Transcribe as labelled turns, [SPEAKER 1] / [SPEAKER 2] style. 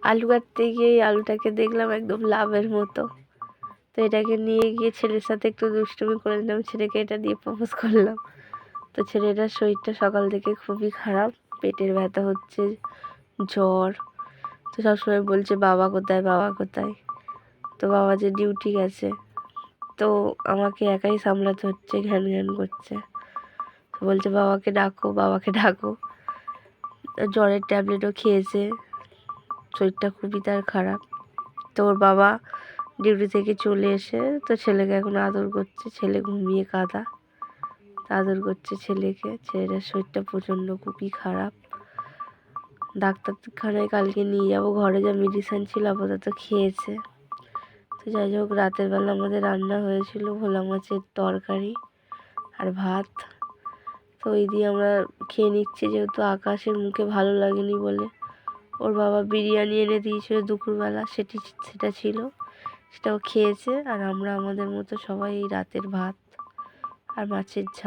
[SPEAKER 1] আলু কাটতে গিয়ে আলুটাকে দেখলাম একদম লাভের মতো, তো এটাকে নিয়ে গিয়ে ছেলের সাথে একটু দুষ্টুমি করে নিলাম, ছেলেকে এটা দিয়ে প্রপোজ করলাম। তো ছেলেটার শরীরটা সকাল থেকে খুবই খারাপ, পেটের ব্যথা হচ্ছে, জ্বর। তো সবসময় বলছে বাবা কোথায়, বাবা কোথায়। তো বাবা যে ডিউটি গেছে, তো আমাকে একাই সামলাতে হচ্ছে, ঘ্যান ঘ্যান করছে। তো বলছে বাবাকে ডাকো, বাবাকে ডাকো। জ্বরের ট্যাবলেটও খেয়েছে, শরীরটা খুবই তার খারাপ। তো ওর বাবা ডিউটি থেকে চলে এসে তো ছেলেকে এখন আদর করছে, ছেলে ঘুমিয়ে কাঁদা, আদর করছে ছেলেকে। ছেলেটার শরীরটা প্রচণ্ড খুবই খারাপ, ডাক্তারখানায় কালকে নিয়ে যাব। ঘরে যা মেডিসিন ছিল আপাতত খেয়েছে। তো যাই হোক, রাতের বেলা আমাদের রান্না হয়েছিল ভোলা মাছের তরকারি আর ভাত। তো ওই দিয়ে আমরা খেয়ে নিচ্ছি, যেহেতু আকাশের মুখে ভালো লাগেনি বলে ওর বাবা বিরিয়ানি এনে দিয়েছিল দুপুরবেলা, সেটা ছিল, সেটাও খেয়েছে। আর আমরা আমাদের মতো সবাই এই রাতের ভাত আর মাছের ঝাল